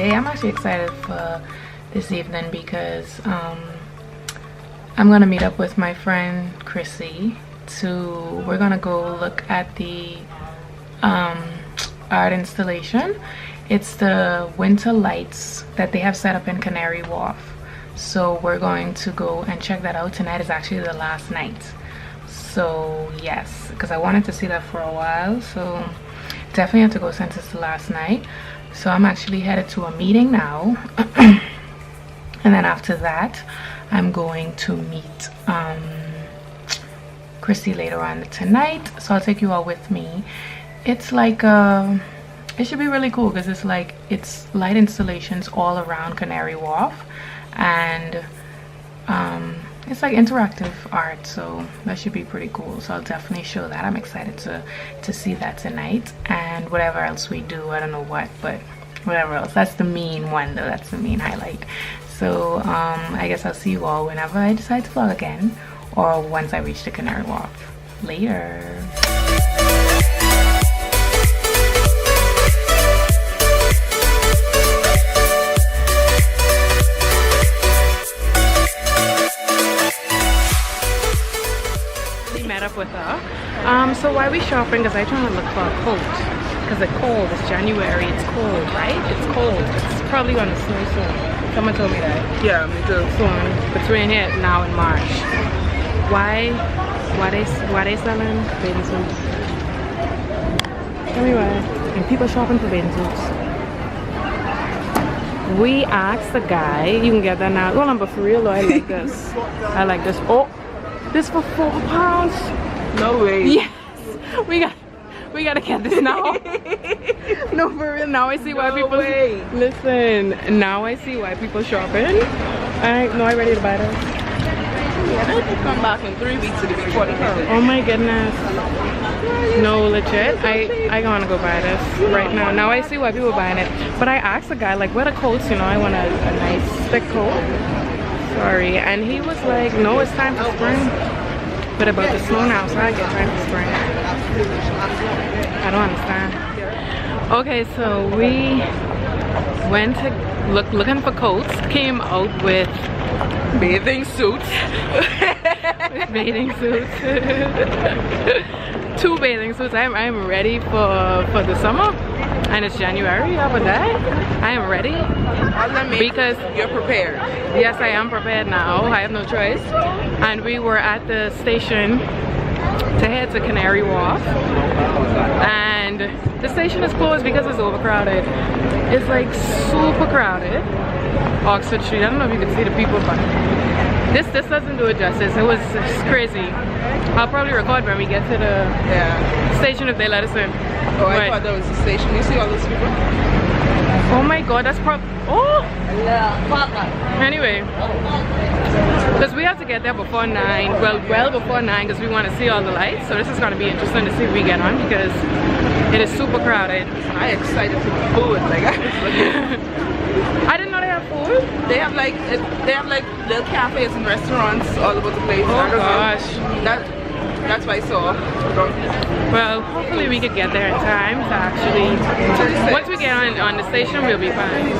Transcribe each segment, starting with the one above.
today I'm actually excited for this evening because I'm gonna meet up with my friend Chrissy we're gonna go look at the art installation. It's the winter lights that they have set up in Canary Wharf. So we're going to go and check that out. Tonight is actually the last night. So yes, because I wanted to see that for a while. So definitely have to go since it's the last night. So I'm actually headed to a meeting now. And then after that, I'm going to meet Chrissy later on tonight. So I'll take you all with me. It's like it should be really cool because it's light installations all around Canary Wharf, and it's like interactive art, so that should be pretty cool. So I'll definitely show that. I'm excited to see that tonight, and whatever else we do, I don't know what, but whatever else. That's the main one though. That's the main highlight. So I guess I'll see you all whenever I decide to vlog again, or once I reach the Canary Wharf. Later. Up with her. So why are we shopping? Because I'm trying to look for a coat because it's cold. It's January. It's cold, right? It's cold. It's probably gonna snow soon. Someone told me that. Yeah, me too. Soon between here now and March. Why they selling bathing suits? Tell me why. And people shopping for bathing suits. We asked the guy. You can get that now. Well, but for real though, I like this. I like this. Oh. This for £4. No way. Yes, we gotta get this now. No, for real. Now I see why people. Way. Listen, now I see why people shopping. I'm ready to buy this. Yeah, they come back in 3 weeks to be 40. Oh my goodness. No, legit. I wanna go buy this right now. Now I see why people buying it. But I asked the guy like, what are coats? You know, I want a nice thick coat. Sorry, and he was like, no, it's time for spring, but about to snow now, so I get time for spring. I don't understand. Okay, so we went to looking for coats, came out with Bathing suits. bathing suits. 2 bathing suits. I'm ready for the summer, and it's January. How about that? I am ready because you're prepared. Yes, I am prepared now. I have no choice. And we were at the station to head to Canary Wharf, and the station is closed because it's overcrowded. It's like super crowded. Oxford Street. I don't know if you can see the people, but this doesn't do it justice. It was crazy. I'll probably record when we get to the station if they let us in. Oh, I thought that was the station. You see all those people? Oh my god, that's probably. Oh! Anyway, because we have to get there before 9. Well before 9, because we want to see all the lights. So this is going to be interesting to see if we get on, because it is super crowded. I'm excited for the food. Like, I didn't know they have food. They have like little cafes and restaurants all over the place. Oh gosh. That's what I saw. Well, hopefully we could get there in time to actually. Once we get on the station, we'll be fine.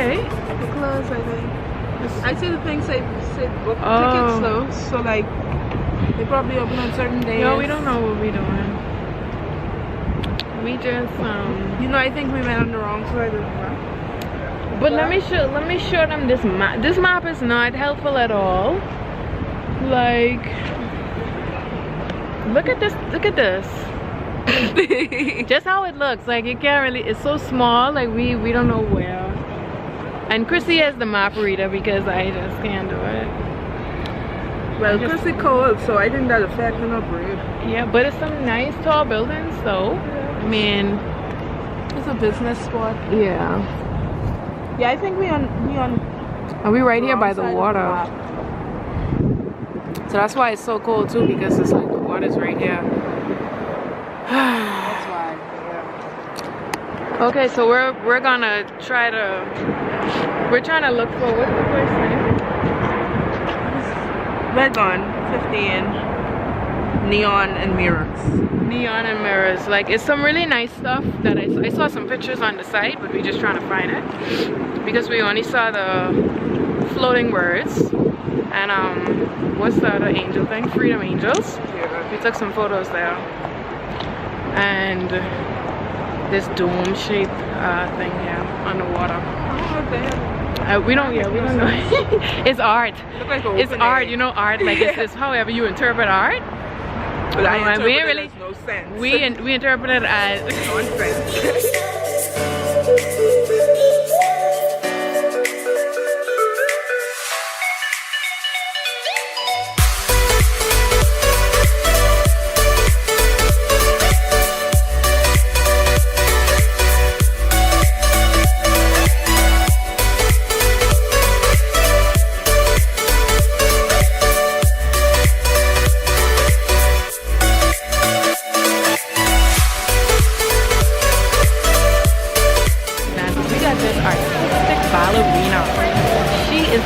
okay. They're closed, I think. I see the thing say book tickets though, so like they probably open on certain days. No, we don't know what we're doing. We just you know, I think we went on the wrong side of the map. But let me show them this map. This map is not helpful at all. Like, look at this. Just how it looks. Like, you can't really, it's so small, like we don't know where. And Chrissy is the map reader because I just can't do it. Well, Chrissy cold, so I think that affects her brain. Yeah, but it's some nice tall buildings though. I mean, it's a business spot. Yeah. Yeah, I think we on Are we right here by the water? So that's why it's so cold too, because it's like the water's right here. That's why. Yeah. Okay, so we're gonna try to. We're trying to look for what's the place name? Red Gun 15. Neon and mirrors. Neon and mirrors. Like, it's some really nice stuff that I saw some pictures on the site, but we're just trying to find it because we only saw the floating words and what's the other angel thing? Freedom Angels. Yeah. We took some photos there, and this dome shaped thing here on the water. We don't know. It's art. Like it's art, you know, art. Like, it's however you interpret art. But I interpret we it really, as no sense. We interpret it as nonsense.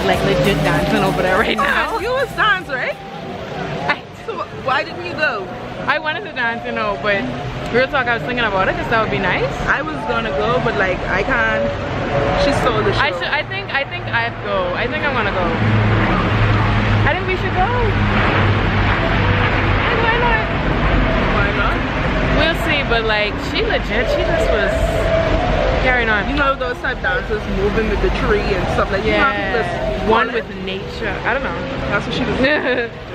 like legit dancing over there right now. You was dance, right? So why didn't you go? I wanted to dance, you know, but real talk, I was thinking about it because that would be nice. I was gonna go, but like I can't. She stole the show. I think I have to go. I think I want to go. I think we should go. Why not? Why not? We'll see, but like she legit, she just was carrying on. You know those type dancers moving with the tree and stuff like that. Yeah, one with nature. I don't know. That's what she was.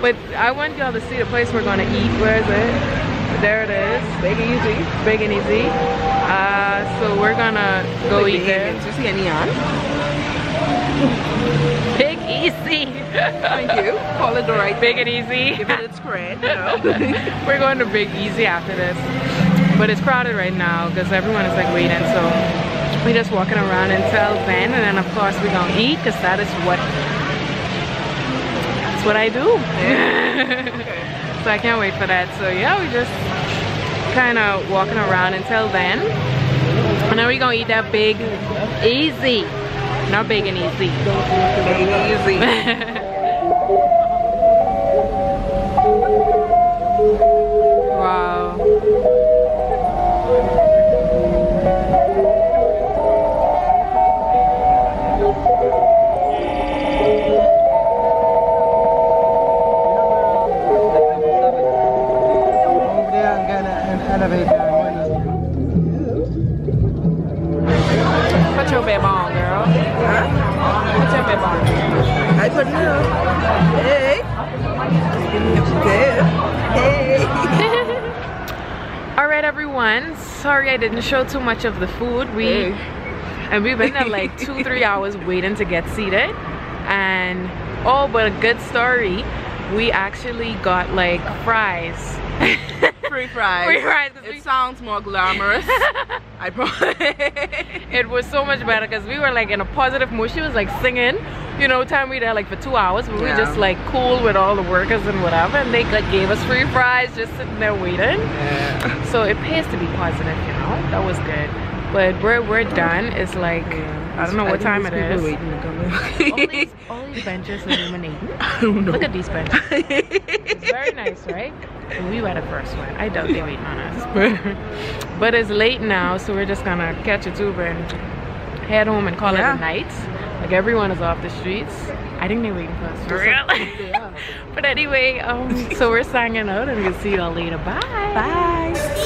But I want y'all to see the place we're gonna eat. Where is it? There it is. Big and easy. Big and easy. So we're gonna go eat there. Do you see any on? Big easy. Thank you. Call it the right. Big and easy. Give it its credit. You know? We're going to Big Easy after this, but it's crowded right now because everyone is like waiting. So we're just walking around until then, and then of course we're gonna eat because that's what I do. Yeah. Okay. So I can't wait for that. So yeah, we just kind of walking around until then, and then we're gonna eat that Big Easy. Not Big and Easy. Big Easy. Wow. Over there and get an elevator. Put your bib on, girl. Put your bib on. I couldn't know. Hey. Hey. Alright everyone, sorry I didn't show too much of the food. And we've been there like 2-3 hours waiting to get seated. And oh, but a good story, we actually got like fries. Free fries. Free fries. It sounds more glamorous. I promise. It was so much better because we were like in a positive mood. She was like singing, you know, time we were there like for 2 hours, but we were just like cool with all the workers and whatever, and they gave us free fries just sitting there waiting. Yeah. So it pays to be positive, you know. That was good. But we're done. It's like I don't know what time it is. all these benches illuminating. I don't know. Look at these benches. It's very nice, right? And we were the first one. I doubt they're waiting on us. But it's late now, so we're just gonna catch a Uber and head home and call it a night. Like everyone is off the streets. I think they're waiting for us for real. But anyway, so we're signing out and we'll see y'all later. Bye. Bye.